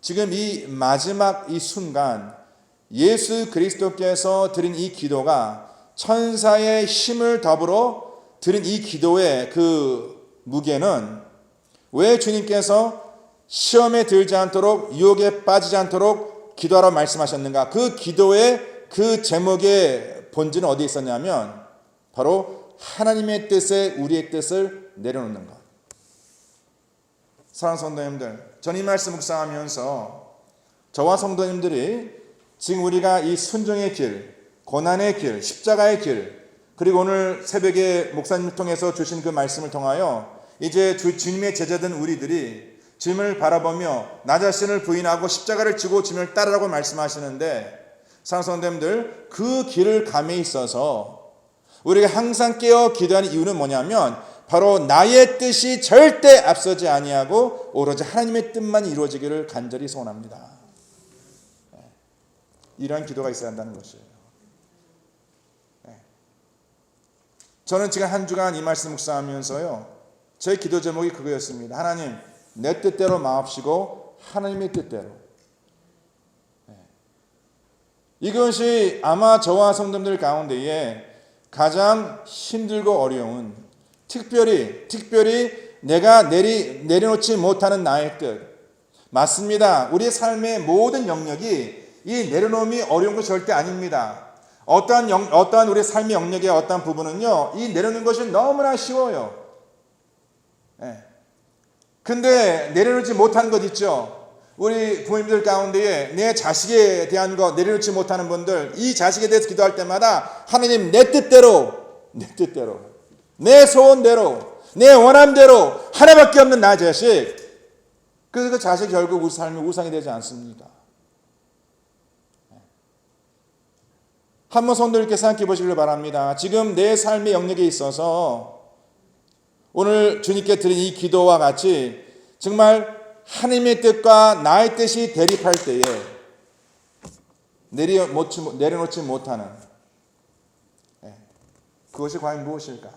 [SPEAKER 1] 지금 이 마지막 이 순간 예수 그리스도께서 드린 이 기도가 천사의 힘을 더불어 드린 이 기도의 그 무게는 왜 주님께서 시험에 들지 않도록 유혹에 빠지지 않도록 기도하라고 말씀하셨는가? 그 기도의 그 제목의 본질은 어디에 있었냐면 바로 하나님의 뜻에 우리의 뜻을 내려놓는 것. 사랑하는 성도님들, 전 이 말씀 묵상하면서 저와 성도님들이 지금 우리가 이 순종의 길, 고난의 길, 십자가의 길, 그리고 오늘 새벽에 목사님을 통해서 주신 그 말씀을 통하여 이제 주님의 제자된 우리들이 주님을 바라보며 나 자신을 부인하고 십자가를 지고 주님을 따르라고 말씀하시는데, 사랑성도님들, 그 길을 감에 있어서 우리가 항상 깨어 기도하는 이유는 뭐냐면 바로 나의 뜻이 절대 앞서지 아니하고 오로지 하나님의 뜻만 이루어지기를 간절히 소원합니다. 이러한 기도가 있어야 한다는 것이에요. 저는 지금 한 주간 이 말씀 묵상하면서요, 제 기도 제목이 그거였습니다. 하나님, 내 뜻대로 마옵시고 하나님의 뜻대로. 이것이 아마 저와 성도들 가운데에 가장 힘들고 어려운, 특별히 내가 내려놓지 못하는 나의 뜻. 맞습니다. 우리의 삶의 모든 영역이 이 내려놓음이 어려운 것이 절대 아닙니다. 어떠한 우리 삶의 영역의 어떠한 부분은요, 이 내려놓는 것이 너무나 쉬워요. 근데 내려놓지 못하는 것 있죠. 우리 부모님들 가운데에 내 자식에 대한 거 내려놓지 못하는 분들, 이 자식에 대해서 기도할 때마다 하나님, 내 뜻대로, 내 소원대로, 내 원함대로, 하나밖에 없는 나 자식. 그래서 그 자식 결국 우리 삶의 우상이 되지 않습니까? 한번 성도님께 생각해 보시길 바랍니다. 지금 내 삶의 영역에 있어서 오늘 주님께 드린 이 기도와 같이 정말 하나님의 뜻과 나의 뜻이 대립할 때에 내려놓지 못하는, 그것이 과연 무엇일까?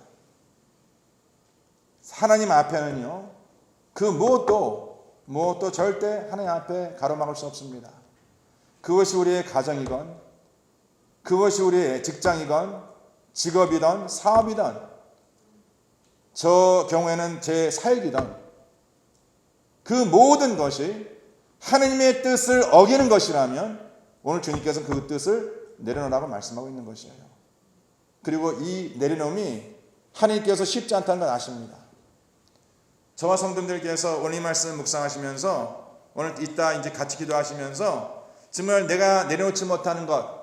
[SPEAKER 1] 하나님 앞에는요, 그 무엇도 절대 하나님 앞에 가로막을 수 없습니다. 그것이 우리의 가정이건, 그것이 우리의 직장이건, 직업이든 사업이든, 저 경우에는 제 사역이든, 그 모든 것이 하나님의 뜻을 어기는 것이라면 오늘 주님께서는 그 뜻을 내려놓으라고 말씀하고 있는 것이에요. 그리고 이 내려놓음이 하나님께서 쉽지 않다는 걸 아십니다. 저와 성도님들께서 오늘 이 말씀을 묵상하시면서 오늘 이따 이제 같이 기도하시면서 정말 내가 내려놓지 못하는 것,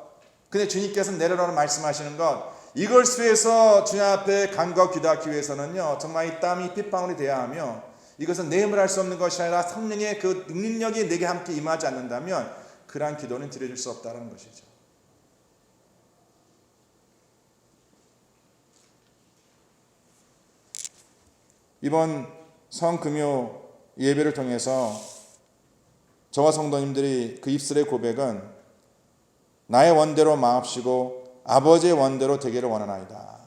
[SPEAKER 1] 근데 주님께서 내려놓으라고 말씀하시는 것, 이걸 위해서 주님 앞에 간구하고 기도하기 위해서는요, 정말 이 땀이 핏방울이 돼야 하며, 이것은 내 힘을 할 수 없는 것이 아니라 성령의 그 능력이 내게 함께 임하지 않는다면 그러한 기도는 드려줄 수 없다는 것이죠. 이번 성금요 예배를 통해서 저와 성도님들이 그 입술의 고백은 나의 원대로 마옵시고 아버지의 원대로 되기를 원하나이다.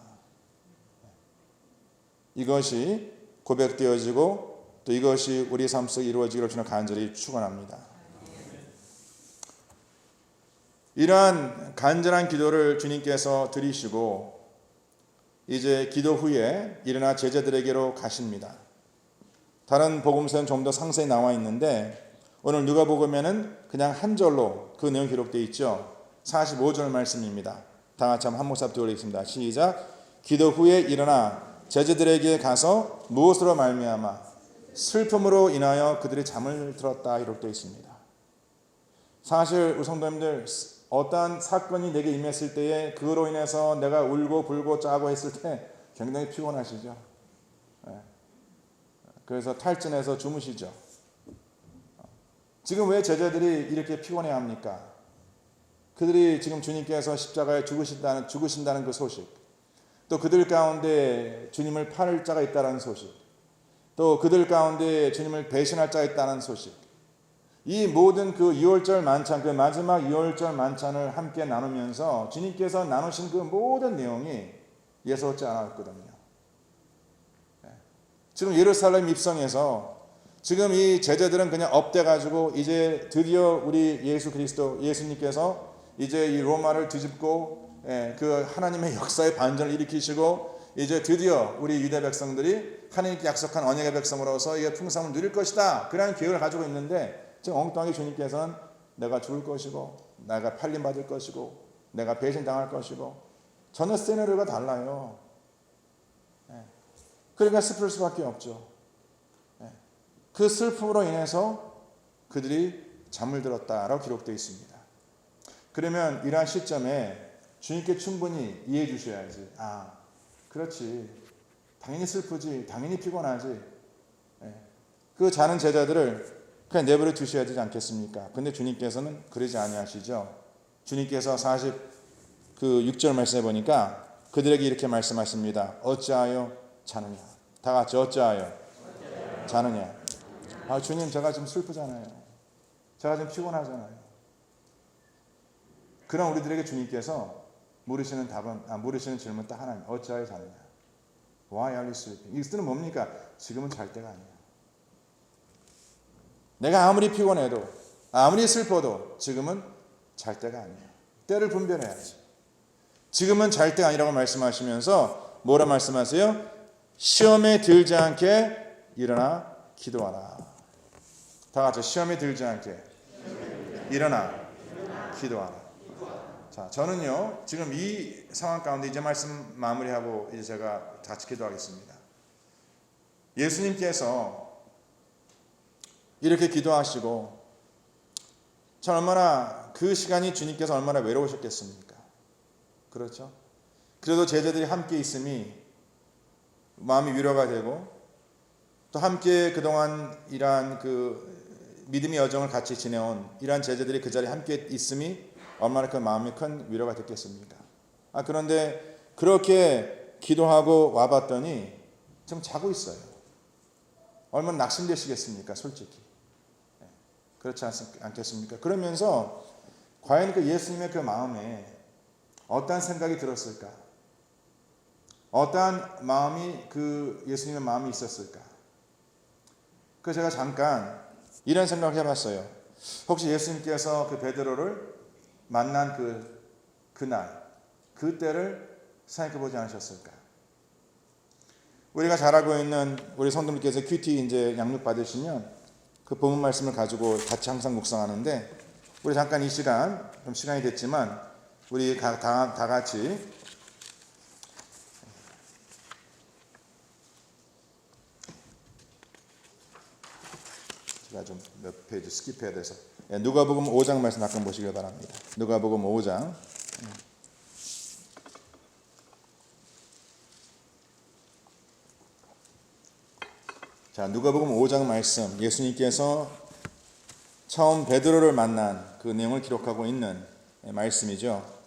[SPEAKER 1] 이것이 고백되어지고 또 이것이 우리 삶 속에 이루어지기를 저는 간절히 축원합니다. 이러한 간절한 기도를 주님께서 드리시고 이제 기도 후에 일어나 제자들에게로 가십니다. 다른 복음서는 좀 더 상세히 나와 있는데 오늘 누가복음에는 그냥 한 절로 그 내용이 기록되어 있죠. 45절 말씀입니다. 다 같이 한번 한 목소리 들어보겠습니다. 시작. 기도 후에 일어나 제자들에게 가서 무엇으로 말미암아 슬픔으로 인하여 그들이 잠을 들었다 기록되어 있습니다. 사실 우리 성도님들 어떠한 사건이 내게 임했을 때에 그로 인해서 내가 울고 불고 짜고 했을 때 굉장히 피곤하시죠. 그래서 탈진해서 주무시죠. 지금 왜 제자들이 이렇게 피곤해합니까? 그들이 지금 주님께서 십자가에 죽으신다는 그 소식, 또 그들 가운데 주님을 팔을 자가 있다는 소식, 또 그들 가운데 주님을 배신할 자가 있다는 소식, 이 모든 그 6월절 만찬, 그 마지막 6월절 만찬을 함께 나누면서 주님께서 나누신 그 모든 내용이 예사롭지 않았거든요. 지금 예루살렘 입성에서 지금 이 제자들은 그냥 업돼가지고 이제 드디어 우리 예수 그리스도 예수님께서 이제 이 로마를 뒤집고 그 하나님의 역사의 반전을 일으키시고 이제 드디어 우리 유대 백성들이 하나님께 약속한 언약의 백성으로서 이 풍성을 누릴 것이다, 그런 계획을 가지고 있는데 지금 엉뚱하게 주님께서는 내가 죽을 것이고 내가 팔림받을 것이고 내가 배신당할 것이고 전혀 시나리오가 달라요. 그러니까 슬플 수밖에 없죠. 그 슬픔으로 인해서 그들이 잠을 들었다라고 기록되어 있습니다. 그러면 이러한 시점에 주님께 충분히 이해해 주셔야지. 그렇지. 당연히 슬프지. 당연히 피곤하지. 그 자는 제자들을 그냥 내버려 두셔야 되지 않겠습니까? 근데 주님께서는 그러지 아니하시죠. 주님께서 6절 말씀해 보니까 그들에게 이렇게 말씀하십니다. 어찌하여 자느냐. 다 같이 어찌하여 자느냐. 주님, 제가 좀 슬프잖아요. 제가 좀 피곤하잖아요. 그런 우리들에게 주님께서 물으시는 질문 딱 하나입니다. 어찌하여 자느냐. Why are you sleeping? 이 뜻은 뭡니까? 지금은 잘 때가 아니야. 내가 아무리 피곤해도 아무리 슬퍼도 지금은 잘 때가 아니야. 때를 분별해야지. 지금은 잘 때가 아니라고 말씀하시면서 뭐라 말씀하세요? 시험에 들지 않게 일어나 기도하라. 다 같이 시험에 들지 않게 일어나 기도하라. 자, 저는요 지금 이 상황 가운데 이제 말씀 마무리하고 이제 제가 같이 기도하겠습니다. 예수님께서 이렇게 기도하시고 참 얼마나 그 시간이 주님께서 얼마나 외로우셨겠습니까? 그렇죠? 그래도 제자들이 함께 있음이 마음이 위로가 되고 또 함께 그동안 이러한 그 믿음의 여정을 같이 지내온 이러한 제자들이 그 자리에 함께 있음이 얼마나 그 마음이 큰 위로가 됐겠습니까? 그런데 그렇게 기도하고 와봤더니 지금 자고 있어요. 얼마나 낙심되시겠습니까? 솔직히. 그렇지 않겠습니까? 그러면서 과연 그 예수님의 그 마음에 어떠한 생각이 들었을까? 어떠한 마음이 그 예수님의 마음이 있었을까? 그래서 제가 잠깐 이런 생각을 해봤어요. 혹시 예수님께서 그 베드로를 만난 그날, 그때를 생각해보지 않으셨을까? 우리가 잘 알고 있는 우리 성도님께서 큐티 이제 양육 받으시면 그 본문 말씀을 가지고 같이 항상 묵상하는데 우리 잠깐 이 시간 좀 시간이 됐지만 우리 다 같이 제가 좀 몇 페이지 스킵해야 돼서 누가복음 5장 말씀 잠깐 보시기 바랍니다. 누가복음 5장 자, 누가복음 5장 말씀 예수님께서 처음 베드로를 만난 그 내용을 기록하고 있는 말씀이죠.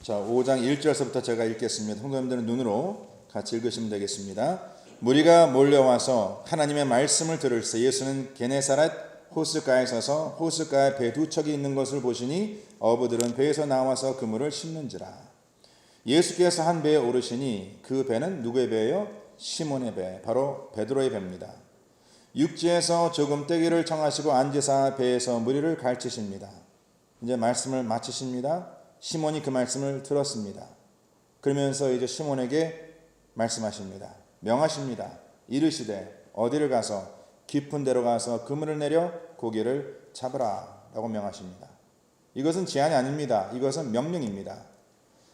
[SPEAKER 1] 자, 5장 1절서부터 제가 읽겠습니다. 성도님들은 눈으로 같이 읽으시면 되겠습니다. 무리가 몰려와서 하나님의 말씀을 들을새 예수는 게네사렛 호숫가에 서서 호숫가에 배 두 척이 있는 것을 보시니 어부들은 배에서 나와서 그물을 씹는지라. 예수께서 한 배에 오르시니 그 배는 누구의 배예요? 시몬의 배, 바로 베드로의 배입니다. 육지에서 조금 떼기를 청하시고 앉으사 배에서 무리를 가르치십니다. 이제 말씀을 마치십니다. 시몬이 그 말씀을 들었습니다. 그러면서 이제 시몬에게 말씀하십니다. 명하십니다. 이르시되 어디를 가서 깊은 데로 가서 그물을 내려 고기를 잡으라 라고 명하십니다. 이것은 제안이 아닙니다. 이것은 명령입니다.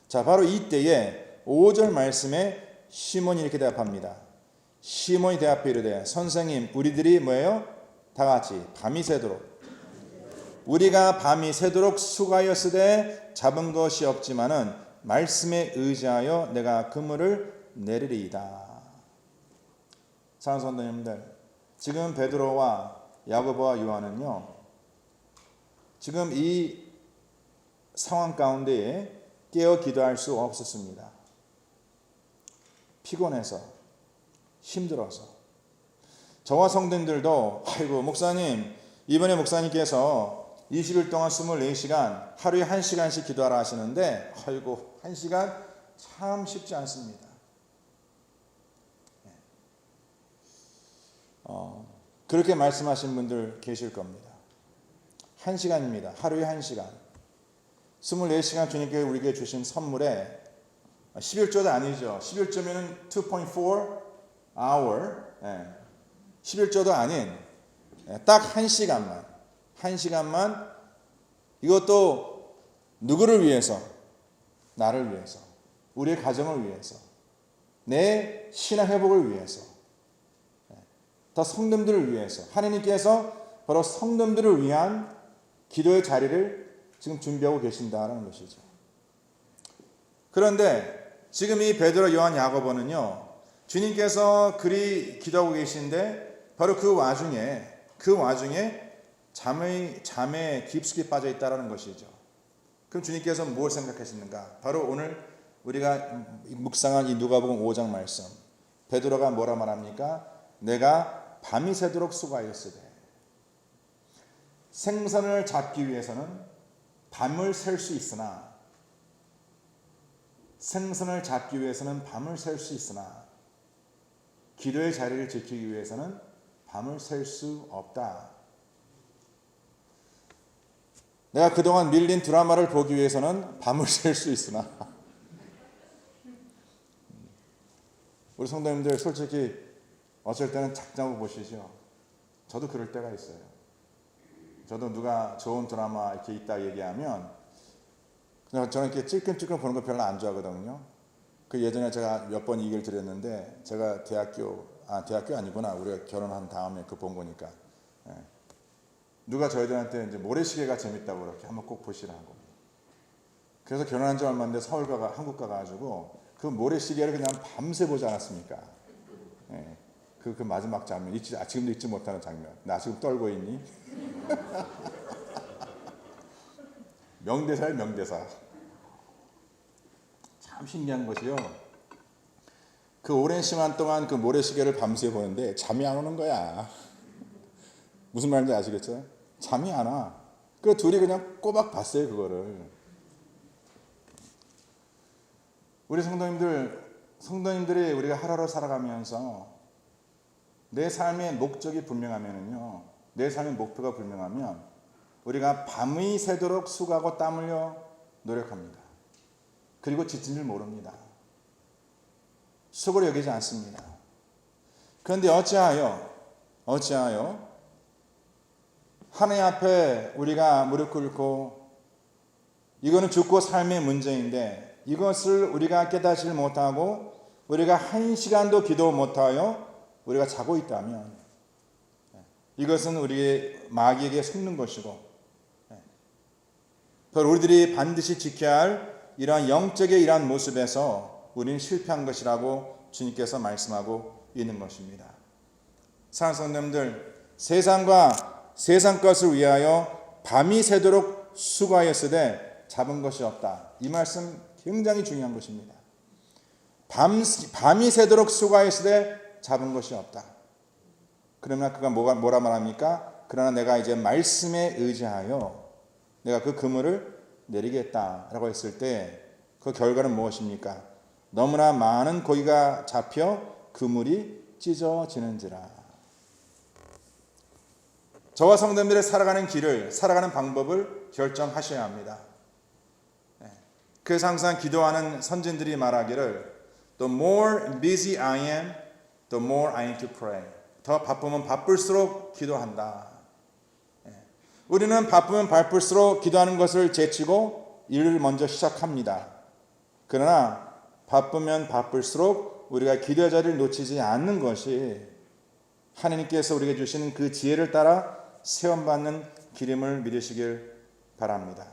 [SPEAKER 1] 자, 바로 이때에 5절 말씀에 시몬이 이렇게 대답합니다. 시몬이 대답해 이르되 선생님 우리들이 뭐예요? 다 같이 밤이 새도록 우리가 밤이 새도록 수고하였으되 잡은 것이 없지만은 말씀에 의지하여 내가 그물을 내리리이다. 사랑하는 성도님들, 지금 베드로와 야고보와 요한은요 지금 이 상황 가운데에 깨어 기도할 수 없었습니다. 피곤해서 힘들어서. 저와 성도님들도 아이고 목사님 이번에 목사님께서 20일 동안 24시간 하루에 1시간씩 기도하라 하시는데 아이고 1시간 참 쉽지 않습니다. 그렇게 말씀하신 분들 계실 겁니다. 1시간입니다. 하루에 1시간. 24시간 주님께 우리에게 주신 선물에 11조도 아니죠. 11조면은 2.4 hour. 11조도 아닌 딱 1시간만 이것도 누구를 위해서? 나를 위해서. 우리의 가정을 위해서. 내 신앙 회복을 위해서. 더 성도들을 위해서. 하나님께서 바로 성도들을 위한 기도의 자리를 지금 준비하고 계신다는 것이죠. 그런데 지금 이 베드로, 요한, 야고보는요, 주님께서 그리 기도하고 계신데 바로 그 와중에 잠에 깊숙이 빠져 있다라는 것이죠. 그럼 주님께서 무엇을 생각하시는가? 바로 오늘 우리가 묵상한 이 누가복음 5장 말씀. 베드로가 뭐라 말합니까? 내가 밤이 새도록 수고하였으되. 생선을 잡기 위해서는 밤을 샐 수 있으나 기도의 자리를 지키기 위해서는 밤을 샐 수 없다. 내가 그동안 밀린 드라마를 보기 위해서는 밤을 샐 수 있으나 우리 성도님들 솔직히 어쩔 때는 작정하고 보시죠. 저도 그럴 때가 있어요. 저도 누가 좋은 드라마 이렇게 있다 얘기하면 그냥 저는 이렇게 찔끔찔끔 보는 거 별로 안 좋아하거든요. 그 예전에 제가 몇 번 얘기를 드렸는데 제가 대학교 아니구나. 우리가 결혼한 다음에 그 본 거니까. 누가 저희들한테 이제 모래시계가 재밌다고 그렇게 한번 꼭 보시라고. 그래서 결혼한 지 얼마 안 돼 한국 가가지고 그 모래시계를 그냥 밤새 보지 않았습니까? 그 마지막 장면 지금도 잊지 못하는 장면. 나 지금 떨고 있니? 명대사예요, 명대사. 참 신기한 것이요. 그 오랜 시간 동안 그 모래시계를 밤새 보는데 잠이 안 오는 거야. 무슨 말인지 아시겠죠? 잠이 안 와. 그 둘이 그냥 꼬박 봤어요, 그거를. 우리 성도님들이 우리가 하루하루 살아가면서 내 삶의 목적이 분명하면요, 내 삶의 목표가 분명하면 우리가 밤이 새도록 수고하고 땀 흘려 노력합니다. 그리고 지친 줄 모릅니다. 수고를 여기지 않습니다. 그런데 어찌하여 하나님 앞에 우리가 무릎 꿇고 이거는 죽고 삶의 문제인데 이것을 우리가 깨닫지 못하고 우리가 한 시간도 기도 못하여 우리가 자고 있다면 이것은 우리의 마귀에게 속는 것이고 바로 우리들이 반드시 지켜야 할 이러한 영적의 이러한 모습에서 우리는 실패한 것이라고 주님께서 말씀하고 있는 것입니다. 사랑하는 성도님들, 세상과 세상 것을 위하여 밤이 새도록 수고하였으되 잡은 것이 없다. 이 말씀 굉장히 중요한 것입니다. 밤이 새도록 수고하였으되 잡은 것이 없다. 그러나 그가 뭐라 말합니까? 그러나 내가 이제 말씀에 의지하여 내가 그 그물을 내리겠다라고 했을 때 그 결과는 무엇입니까? 너무나 많은 고기가 잡혀 그물이 찢어지는지라. 저와 성도님들의 살아가는 방법을 결정하셔야 합니다. 그래서 항상 기도하는 선진들이 말하기를 The more busy I am, the more I need to pray. 더 바쁘면 바쁠수록 기도한다. 우리는 바쁘면 바쁠수록 기도하는 것을 제치고 일을 먼저 시작합니다. 그러나 바쁘면 바쁠수록 우리가 기도의 자리를 놓치지 않는 것이 하나님께서 우리에게 주시는 그 지혜를 따라 세움받는 길임을 믿으시길 바랍니다.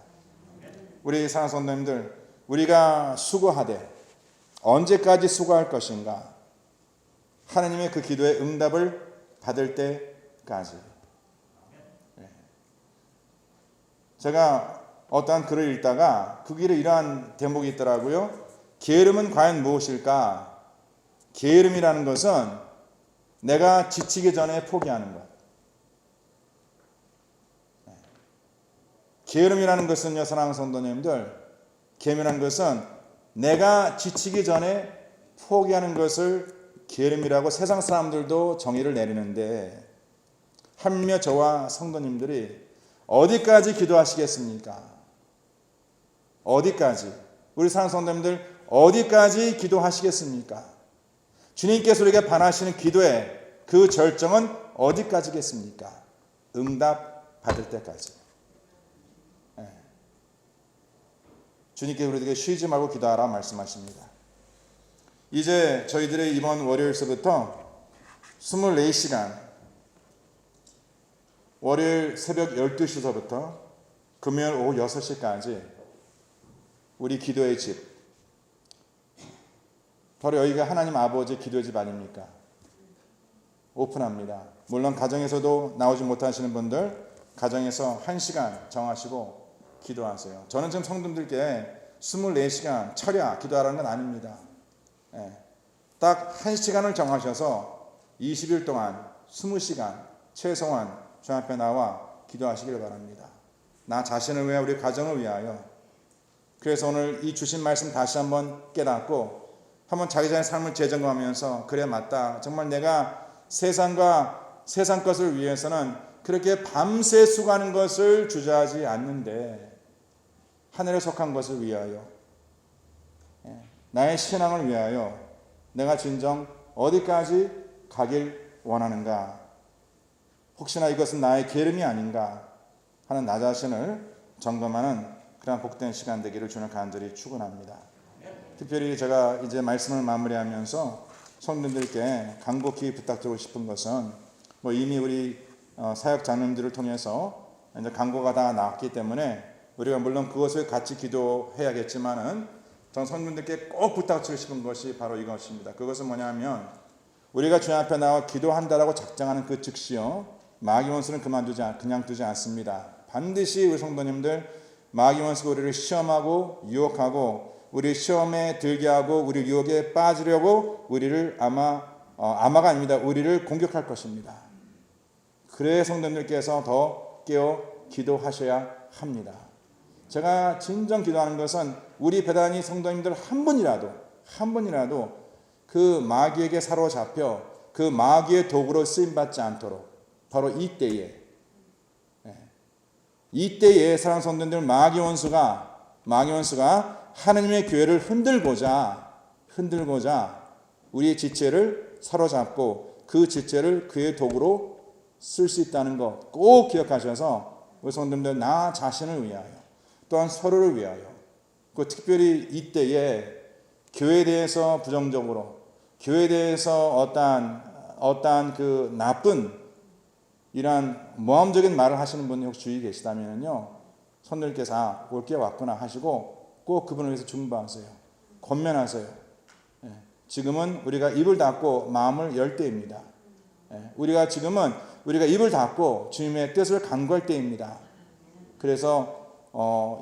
[SPEAKER 1] 우리 사랑하는 성도님들, 우리가 수고하되 언제까지 수고할 것인가? 하나님의 그 기도의 응답을 받을 때까지. 제가 어떠한 글을 읽다가 그 길에 이러한 대목이 있더라고요. 게으름은 과연 무엇일까? 게으름이라는 것은 내가 지치기 전에 포기하는 것. 게으름이라는 것은요, 사랑하는 성도님들, 게으름이라는 것은 내가 지치기 전에 포기하는 것을 게으름이라고 세상 사람들도 정의를 내리는데 하물며 저와 성도님들이 어디까지 기도하시겠습니까? 어디까지? 우리 사랑하는 성도님들 어디까지 기도하시겠습니까? 주님께서 우리에게 바라시는 기도의 그 절정은 어디까지겠습니까? 응답 받을 때까지. 주님께서 우리에게 쉬지 말고 기도하라 말씀하십니다. 이제 저희들의 이번 월요일서부터 24시간 월요일 새벽 12시서부터 금요일 오후 6시까지 우리 기도의 집 바로 여기가 하나님 아버지의 기도의 집 아닙니까? 오픈합니다. 물론 가정에서도 나오지 못하시는 분들 가정에서 1시간 정하시고 기도하세요. 저는 지금 성도들께 24시간 철야 기도하라는 건 아닙니다. 딱 1시간을 정하셔서 20일 동안 20시간 최소한 주 앞에 나와 기도하시길 바랍니다. 나 자신을 위하여 우리 가정을 위하여. 그래서 오늘 이 주신 말씀 다시 한번 깨닫고 한번 자기 자신의 삶을 재점검하면서 그래 맞다. 정말 내가 세상과 세상 것을 위해서는 그렇게 밤새 수고하는 것을 주저하지 않는데 하늘에 속한 것을 위하여 나의 신앙을 위하여 내가 진정 어디까지 가길 원하는가? 혹시나 이것은 나의 게으름이 아닌가 하는 나 자신을 점검하는 그런 복된 시간 되기를 주는 간절히 축원합니다. 특별히 제가 이제 말씀을 마무리하면서 성도들께 간곡히 부탁드리고 싶은 것은 이미 우리 사역 자매님들을 통해서 이제 간구가 다 나왔기 때문에 우리가 물론 그것을 같이 기도해야겠지만은 전 성도들께 꼭 부탁드리고 싶은 것이 바로 이것입니다. 그것은 뭐냐면 우리가 주님 앞에 나와 기도한다라고 작정하는 그 즉시요 마귀 원수는 그냥 두지 않습니다. 반드시 우리 성도님들 마귀 원수가 우리를 시험하고 유혹하고 우리 시험에 들게 하고 우리 유혹에 빠지려고 우리를 아마가 아닙니다. 우리를 공격할 것입니다. 그래 성도님들께서 더 깨어 기도하셔야 합니다. 제가 진정 기도하는 것은 우리 배단위 성도님들 한 분이라도 그 마귀에게 사로잡혀 그 마귀의 도구로 쓰임받지 않도록 바로 이때에 사랑하는 성도님들 마귀 원수가 하나님의 교회를 흔들고자 우리의 지체를 사로잡고 그 지체를 그의 도구로 쓸 수 있다는 것 꼭 기억하셔서 우리 성도님들 나 자신을 위하여 또한 서로를 위하여 그 특별히 이때에 교회에 대해서 부정적으로 교회에 대해서 어떠한 그 나쁜 이러한 모함적인 말을 하시는 분이 혹시 주위에 계시다면요 성도님께서 올 게 왔구나 하시고 꼭 그분을 위해서 중보하세요. 권면하세요. 지금은 우리가 입을 닫고 마음을 열 때입니다. 우리가 입을 닫고 주님의 뜻을 간구할 때입니다. 그래서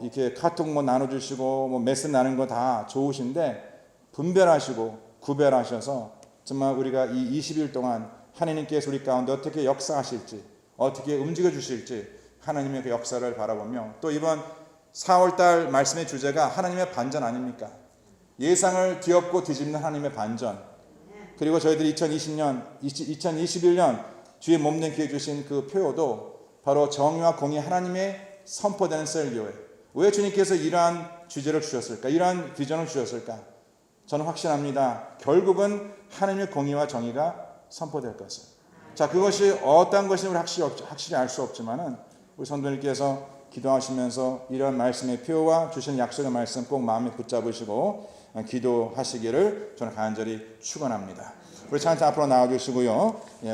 [SPEAKER 1] 이렇게 카톡 나눠주시고 메시지 나누는 거 다 좋으신데 분별하시고 구별하셔서 정말 우리가 이 20일 동안 하나님께서 우리 가운데 어떻게 역사하실지 어떻게 움직여 주실지 하나님의 그 역사를 바라보며 또 이번 4월달 말씀의 주제가 하나님의 반전 아닙니까? 예상을 뒤엎고 뒤집는 하나님의 반전. 그리고 저희들이 2021년 주의 몸된 기회 주신 그 표어도 바로 정의와 공의 하나님의 선포되는 셀교회. 왜 주님께서 이러한 주제를 주셨을까? 이러한 비전을 주셨을까? 저는 확신합니다. 결국은 하나님의 공의와 정의가 선포될 것을. 자, 그것이 어떤 것인지 우리 확실히 알 수 없지만은 우리 성도님께서 기도하시면서 이런 말씀의 표와 주신 약속의 말씀 꼭 마음에 붙잡으시고 기도하시기를 저는 간절히 축원합니다. 우리 찬양 앞으로 나와주시고요.